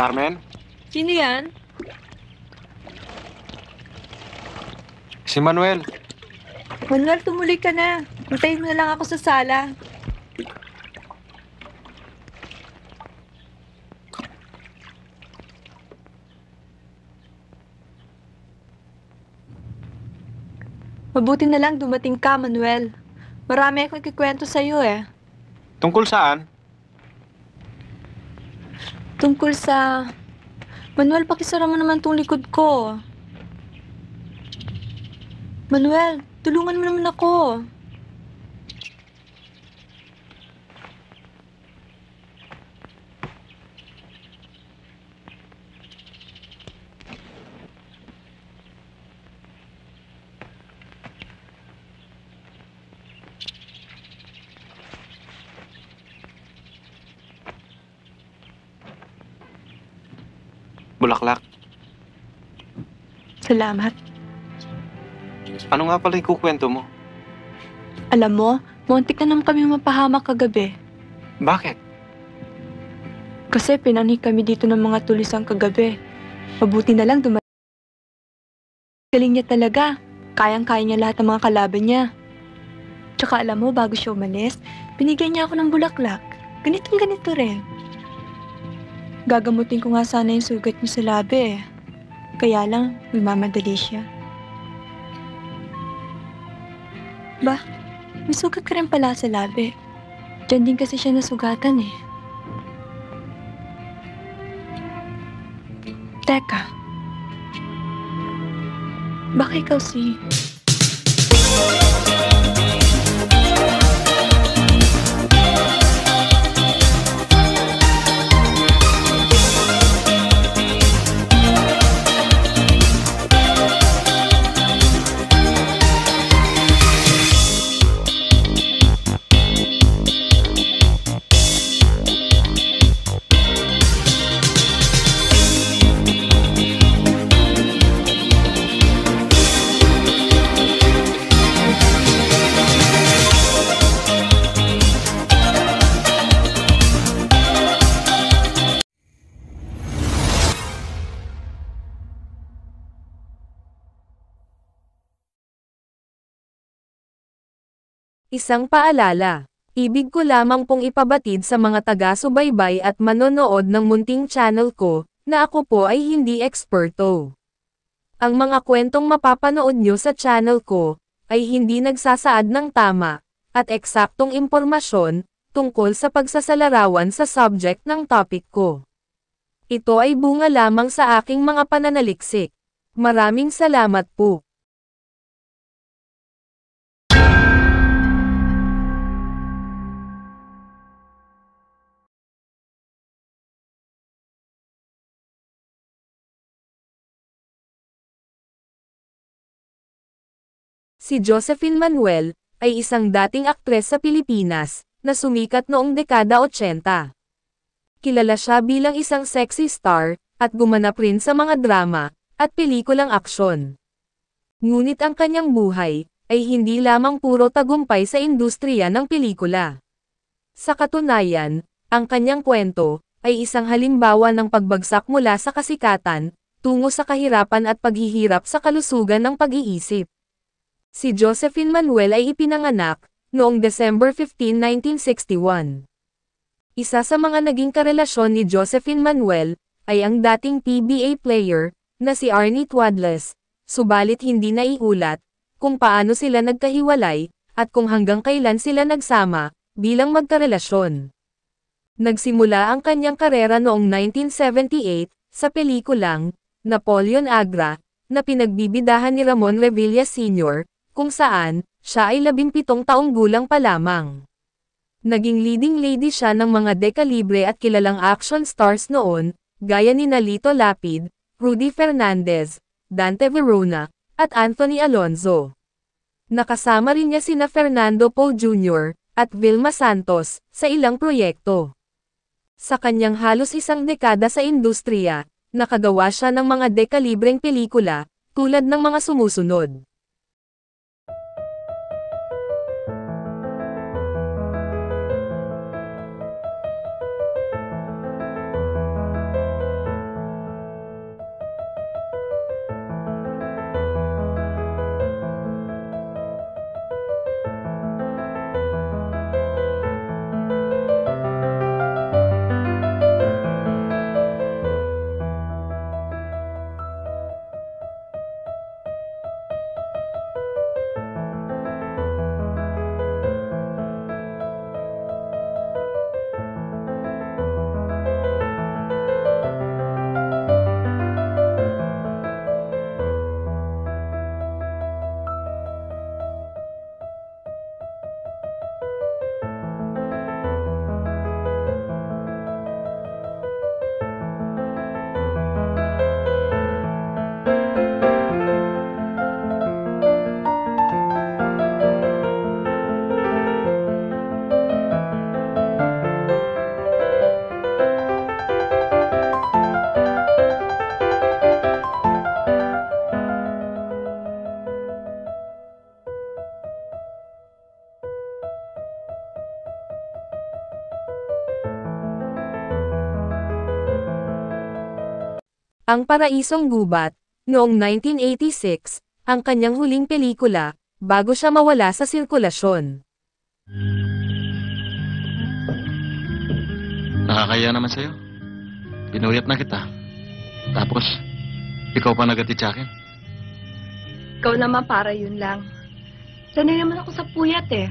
Carmen? Sino yan? Si Manuel. Manuel, tumuloy ka na. Hintayin mo na lang ako sa sala. Mabuti na lang dumating ka, Manuel. Marami akong ikikwento sa'yo eh. Tungkol saan? Tungkol sa... Manuel, pakisara mo naman tong likod ko. Manuel, tulungan mo naman ako. Bulaklak. Salamat. Ano nga pala ikukwento mo? Alam mo, muntik na naman kami mapahamak kagabi. Bakit? Kasi pinanhi kami dito ng mga tulisang kagabi. Mabuti na lang dumating. Galing niya talaga. Kayang-kaya niya lahat ng mga kalaban niya. Tsaka alam mo, bago siya umalis, binigyan niya ako ng bulaklak. Ganitong ganito rin. Gagamutin ko nga sana yung sugat niya sa labi eh. Kaya lang, nagmamadali siya. Ba, may sugat ka rin pala sa labi. Diyan din kasi siya nasugatan eh. Teka. Baka ikaw si... Isang paalala. Ibig ko lamang pong ipabatid sa mga taga-subaybay at manonood ng munting channel ko, na ako po ay hindi eksperto. Ang mga kwentong mapapanood nyo sa channel ko, ay hindi nagsasaad ng tama, at eksaktong impormasyon, tungkol sa pagsasalarawan sa subject ng topic ko. Ito ay bunga lamang sa aking mga pananaliksik. Maraming salamat po. Si Josephine Manuel, ay isang dating aktres sa Pilipinas, na sumikat noong dekada 80. Kilala siya bilang isang sexy star, at gumanap rin sa mga drama, at pelikulang aksyon. Ngunit ang kanyang buhay, ay hindi lamang puro tagumpay sa industriya ng pelikula. Sa katunayan, ang kanyang kwento, ay isang halimbawa ng pagbagsak mula sa kasikatan, tungo sa kahirapan at paghihirap sa kalusugan ng pag-iisip. Si Josephine Manuel ay ipinanganak, noong December 15, 1961. Isa sa mga naging karelasyon ni Josephine Manuel, ay ang dating PBA player, na si Arnie Twadless, subalit hindi naiulat, kung paano sila nagkahiwalay, at kung hanggang kailan sila nagsama, bilang magkarelasyon. Nagsimula ang kanyang karera noong 1978, sa pelikulang, Napoleon Agra, na pinagbibidahan ni Ramon Revilla Sr., kung saan, siya ay 17 taong gulang pa lamang. Naging leading lady siya ng mga dekalibre at kilalang action stars noon, gaya ni Lito Lapid, Rudy Fernandez, Dante Verona, at Anthony Alonzo. Nakasama rin niya sina Fernando Poe Jr., at Vilma Santos, sa ilang proyekto. Sa kanyang halos isang dekada sa industriya, nakagawa siya ng mga dekalibreng pelikula, tulad ng mga sumusunod. Ang Paraisong Gubat, noong 1986, ang kanyang huling pelikula, bago siya mawala sa sirkulasyon. Nakakaya naman sa'yo. Pinuyat na kita. Tapos, ikaw pa nagati sa akin. Ikaw naman para yun lang. Sanay naman ako sa puyat eh.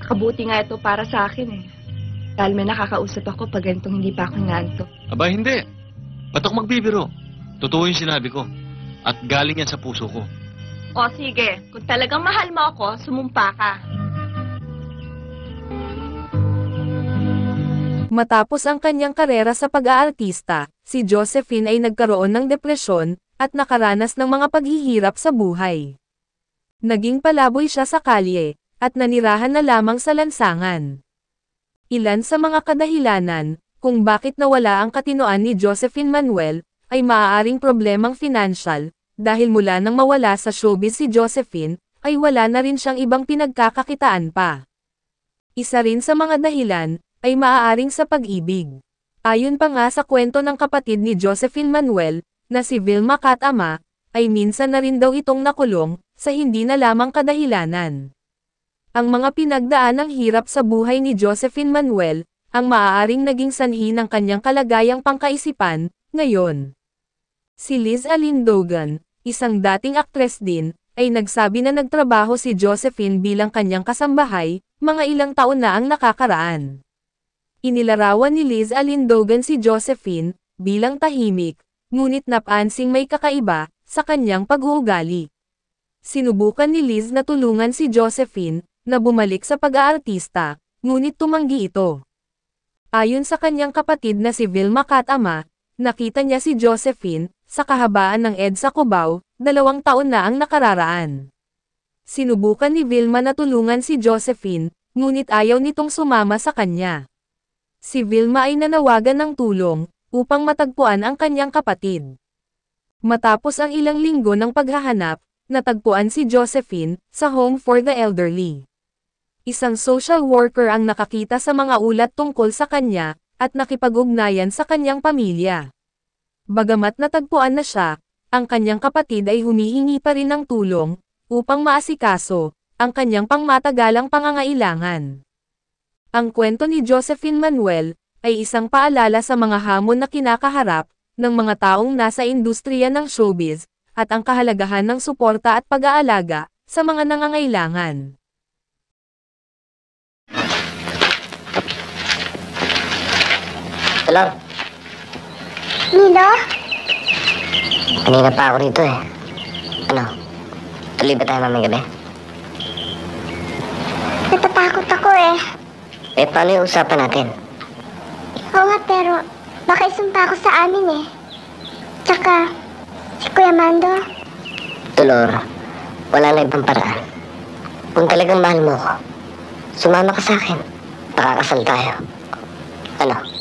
Kabuti nga ito para sa akin eh. Dahil may nakakausap ako pag ganitong hindi pa ako nanto. Aba, hindi. Ba't ako magbibiro? Totoo yung sinabi ko. At galing yan sa puso ko. O sige, kung talagang mahal mo ako, sumumpa ka. Matapos ang kanyang karera sa pag-aartista, si Josephine ay nagkaroon ng depresyon, at nakaranas ng mga paghihirap sa buhay. Naging palaboy siya sa kalye, at nanirahan na lamang sa lansangan. Ilan sa mga kadahilanan, kung bakit nawala ang katinoan ni Josephine Manuel, ay maaaring problemang financial, dahil mula nang mawala sa showbiz si Josephine, ay wala na rin siyang ibang pinagkakakitaan pa. Isa rin sa mga dahilan, ay maaaring sa pag-ibig. Ayon pa nga sa kwento ng kapatid ni Josephine Manuel, na si Vilma Kat-ama, ay minsan na rin daw itong nakulong, sa hindi na lamang kadahilanan. Ang mga pinagdaan ng hirap sa buhay ni Josephine Manuel, ang maaaring naging sanhi ng kanyang kalagayang pangkaisipan, ngayon. Si Liz Alindogan, isang dating aktres din, ay nagsabi na nagtrabaho si Josephine bilang kanyang kasambahay, mga ilang taon na ang nakakaraan. Inilarawan ni Liz Alindogan si Josephine, bilang tahimik, ngunit napansing may kakaiba, sa kanyang pag-uugali. Sinubukan ni Liz na tulungan si Josephine, na bumalik sa pag-aartista, ngunit tumanggi ito. Ayon sa kanyang kapatid na si Vilma Kat-ama, nakita niya si Josephine, sa kahabaan ng EDSA Cubao, 2 taon na ang nakararaan. Sinubukan ni Vilma na tulungan si Josephine, ngunit ayaw nitong sumama sa kanya. Si Vilma ay nanawagan ng tulong, upang matagpuan ang kanyang kapatid. Matapos ang ilang linggo ng paghahanap, natagpuan si Josephine, sa Home for the Elderly. Isang social worker ang nakakita sa mga ulat tungkol sa kanya, at nakipag-ugnayan sa kanyang pamilya. Bagamat natagpuan na siya, ang kanyang kapatid ay humihingi pa rin ng tulong, upang maasikaso, ang kanyang pangmatagalang pangangailangan. Ang kwento ni Josephine Manuel, ay isang paalala sa mga hamon na kinakaharap, ng mga taong nasa industriya ng showbiz, at ang kahalagahan ng suporta at pag-aalaga, sa mga nangangailangan. Hello? Nino? Kanina pa ako rito eh. Ano? Tuloy ba tayo mamayang gabi? Natatakot ako eh. Eh, paano yung usapan natin? Oo nga pero baka isumpa ako sa amin eh. Tsaka, si Kuya Mando. Tulor, wala na ibang paraan. Kung talagang mahal mo ko, sumama ka sa akin. Pakakasal tayo. Ano?